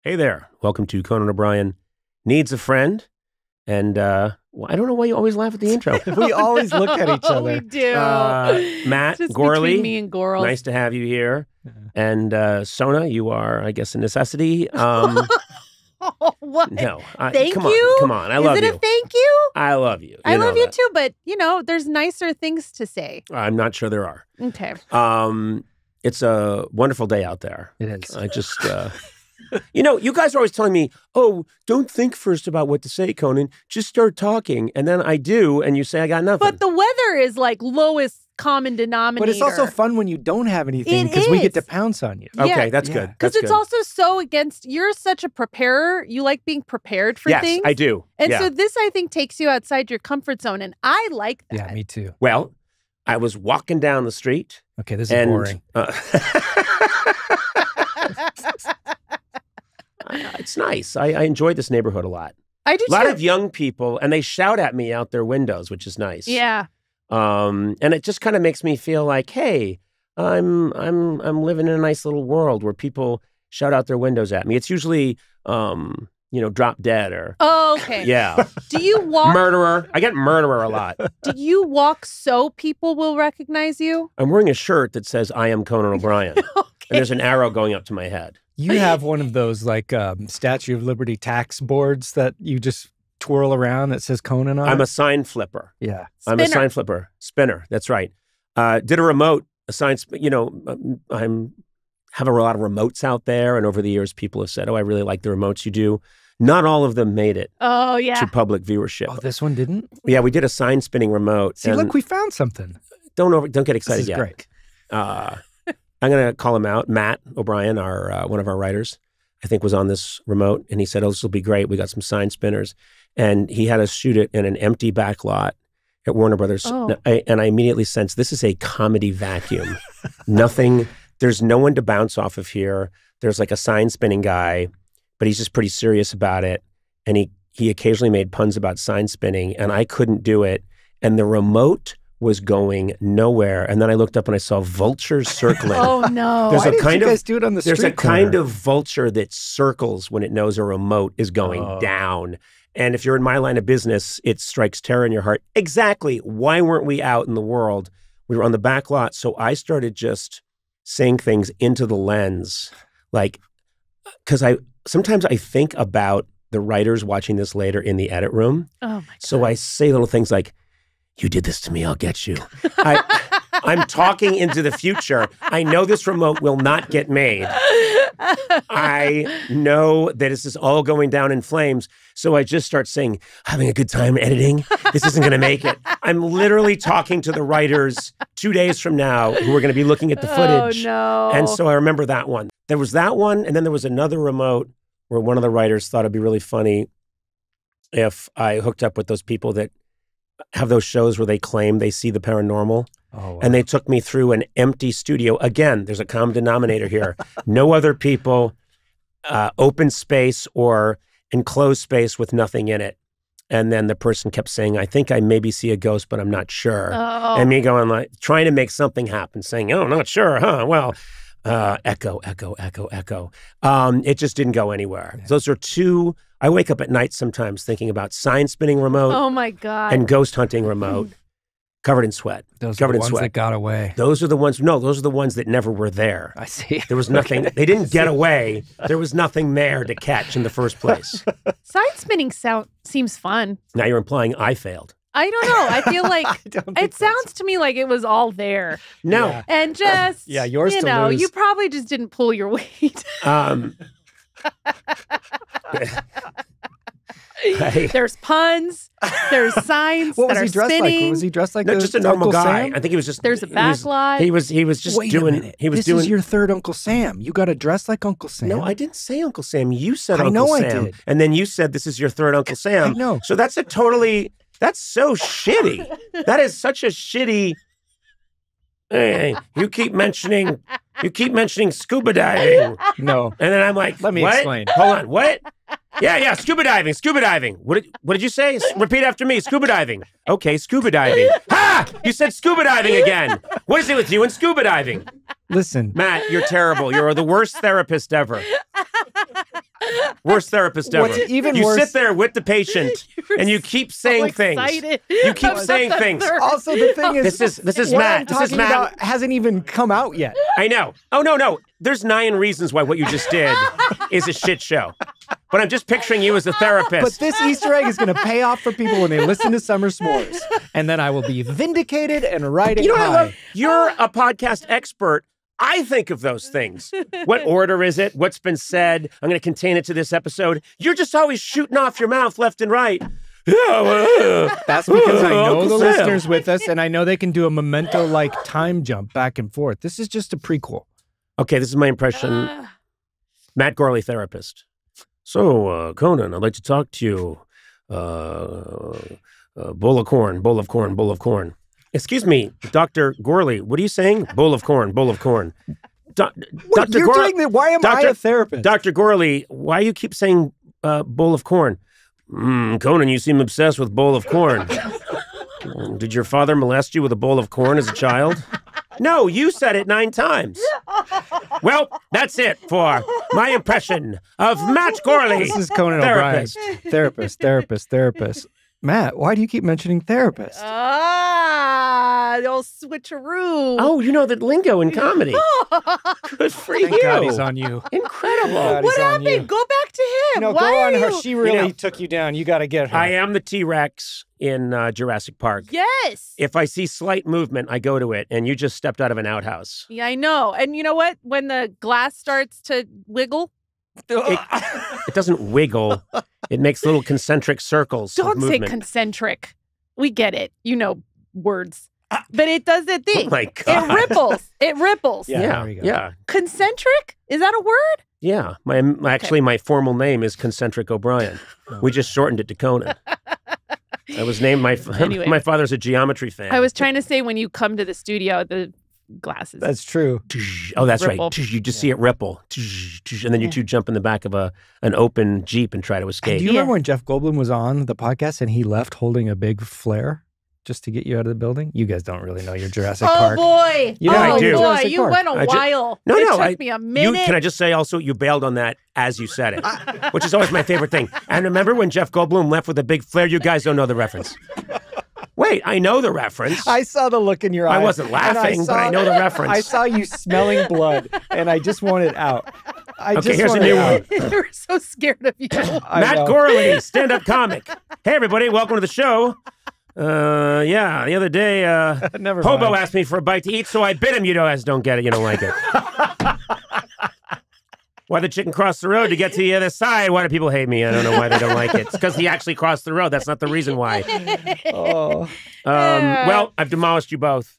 Hey there. Welcome to Conan O'Brien Needs a Friend. And well, I don't know why you always laugh at the intro. We always look at each other. We do. Matt, Just Gourley. between me and Gourley. Nice to have you here. And Sona, you are, I guess, a necessity. What? No. Thank come you? On, come on. I love you. Is it a thank you? I love you. I love you that. too, but, there's nicer things to say. I'm not sure there are. Okay. It's a wonderful day out there. It is. I just... you guys are always telling me, oh, don't think first about what to say, Conan. Just start talking. And then I do, and you say I got nothing. But the weather is like lowest common denominator. But it's also fun when you don't have anything because we get to pounce on you. Okay, that's good. Because it's also so you're such a preparer. You like being prepared for things. Yes, I do. And so this, I think, takes you outside your comfort zone. And I like that. Yeah, me too. Well, I was walking down the street. Okay, this is boring. It's nice. I enjoy this neighborhood a lot. I do too. A lot of young people, and they shout at me out their windows, which is nice. Yeah. And it just kind of makes me feel like, hey, I'm living in a nice little world where people shout out their windows at me. It's usually, drop dead or. Oh, okay. Yeah. Do you walk? Murderer. I get murderer a lot. Do you walk so people will recognize you? I'm wearing a shirt that says I am Conan O'Brien. Okay. And there's an arrow going up to my head. You have one of those like Statue of Liberty tax boards that you just twirl around that says Conan on it? I'm a sign flipper. Yeah. I'm a sign flipper. Spinner. That's right. Did a remote, a sign, have a lot of remotes out there. And over the years, people have said, oh, I really like the remotes you do. Not all of them made it to public viewership. Oh, this one didn't? Yeah, we did a sign spinning remote. See, look, we found something. Don't get excited this is yet. Great. I'm going to call him out. Matt O'Brien, one of our writers, I think was on this remote. And he said, oh, this will be great. We got some sign spinners. And he had us shoot it in an empty back lot at Warner Brothers. Oh. And I immediately sensed this is a comedy vacuum. Nothing, there's no one to bounce off of here. There's like a sign spinning guy, but he's just pretty serious about it. And he occasionally made puns about sign spinning, and I couldn't do it. And the remote was going nowhere. And then I looked up and I saw vultures circling. Oh, no. There's Why didn't you guys do it on the street There's a corner? kind of vulture that circles when it knows a remote is going down. And if you're in my line of business, it strikes terror in your heart. Exactly. Why weren't we out in the world? We were on the back lot. So I started just saying things into the lens. Like, because sometimes I think about the writers watching this later in the edit room. Oh, my God. So I say little things like, you did this to me, I'll get you. I'm talking into the future. I know this remote will not get made. I know that this is all going down in flames. So I just start saying, having a good time editing? This isn't going to make it. I'm literally talking to the writers 2 days from now who are going to be looking at the footage. Oh, no. And so I remember that one. There was that one, and then there was another remote where one of the writers thought it'd be really funny if I hooked up with those people that have those shows where they claim they see the paranormal. Oh, wow. And they took me through an empty studio. Again, there's a common denominator here. No other people, open space or enclosed space with nothing in it. And then the person kept saying, I think I maybe see a ghost, but I'm not sure. Oh. And me going like, trying to make something happen, saying, oh, not sure, huh? Well, echo, echo, echo, echo. It just didn't go anywhere. Yeah. Those are two. I wake up at night sometimes thinking about sign spinning remote. Oh, my God. And ghost hunting remote. Covered in sweat. Those covered are the in ones sweat. that got away. Those are the ones. No, those are the ones that never were there. I see. There was nothing. They didn't get away. There was nothing there to catch in the first place. Side spinning seems fun. Now you're implying I failed. I don't know. I feel like it sounds to me like it was all there. No. Yeah. And just, yours you to know, lose. you probably just didn't pull your weight. There's puns. There's signs What that was are he dressed spinning. like? Was he dressed like No, just a normal Uncle guy. Sam? I think he was just. There's a backlot. He was just Wait doing. a minute. He was this doing. is your third Uncle Sam. You got to dress like Uncle Sam. No, I didn't say Uncle Sam. You said I Uncle know I Sam. did. And then you said this is your third Uncle Sam. I know. So that's that's so shitty. That is such a shitty. Hey, you keep mentioning scuba diving. No. And then I'm like, Let me what? explain. Hold on, what? Yeah, scuba diving. What did you say? Repeat after me, scuba diving. Okay, scuba diving. Ha! You said scuba diving again. What is it with you and scuba diving? Listen. Matt, you're terrible. You're the worst therapist ever. Worst therapist ever. What's even you worse- sit there with the patient and you keep saying things. You keep saying things. Also, the thing is, This is what Matt. I'm This is talking Matt. about hasn't even come out yet. I know. Oh, no. There's 9 reasons why what you just did is a shit show. But I'm just picturing you as a therapist. But this Easter egg is going to pay off for people when they listen to Summer S'mores. And then I will be vindicated and riding You know what I high. love? You're a podcast expert. I think of those things. What order is it? What's been said? I'm going to contain it to this episode. You're just always shooting off your mouth left and right. That's because I know Uncle the Sam. listeners with us, and I know they can do a memento-like time jump back and forth. This is just a prequel. Okay, this is my impression. Matt Gourley, therapist. So, Conan, I'd like to talk to you. Bowl of corn, bowl of corn, bowl of corn. Excuse me, Dr. Gourley, what are you saying? Bowl of corn, bowl of corn. Dr. You're doing that. Why am I a therapist? Dr. Gourley, why you keep saying bowl of corn? Conan, you seem obsessed with bowl of corn. Did your father molest you with a bowl of corn as a child? No, you said it 9 times. Well, that's it for my impression of Matt Gourley. This is Conan O'Brien. Therapist. Matt, why do you keep mentioning therapist? The old switcheroo. Oh, you know the lingo in comedy. Good for Thank you. God he's on you. Incredible. God, What he's on you. happened? Go back to him. No, Why go are on her. you? She really know, took you down. You got to get her. I am the T-Rex in Jurassic Park. Yes. If I see slight movement, I go to it, and you just stepped out of an outhouse. Yeah, I know. And you know what? When the glass starts to wiggle, It doesn't wiggle. It makes little concentric circles of don't say movement. concentric. We get it. You know words. But it does that Oh thing. my God. It ripples. It ripples. Yeah, Yeah, there we go. yeah, Concentric? Is that a word? yeah. My formal name is Concentric O'Brien. We just shortened it to Conan. I was named Anyway. my father's a geometry fan. I was trying to say when you come to the studio, the glasses. That's true. Oh, that's Ripple. right. You just see it ripple, and then you two jump in the back of an open Jeep and try to And escape. do you remember when Jeff Goldblum was on the podcast and he left holding a big flare just to get you out of the building? You guys don't really know your Jurassic oh Park. boy. You know I oh do. boy. Jurassic You Park. went a I ju- while. No, it no, took me a minute. Can I just say also, you bailed on that as you said it, which is always my favorite thing. And remember when Jeff Goldblum left with a big flare? You guys don't know the reference. Wait, I know the reference. I saw the look in your eye. I wasn't laughing, but I know the reference. I saw you smelling blood, and I just want it out. Okay, here's a new one. They were so scared of you. I Matt know. Gourley, stand-up comic. Hey, everybody, welcome to the show. Yeah, the other day, Never Hobo mind. asked me for a bite to eat, so I bit him. You guys don't get it. You don't like it. Why the chicken crossed the road to get to the other side? Why do people hate me? I don't know why they don't like it. It's because he actually crossed the road. That's not the reason why. Oh. Well, I've demolished you both.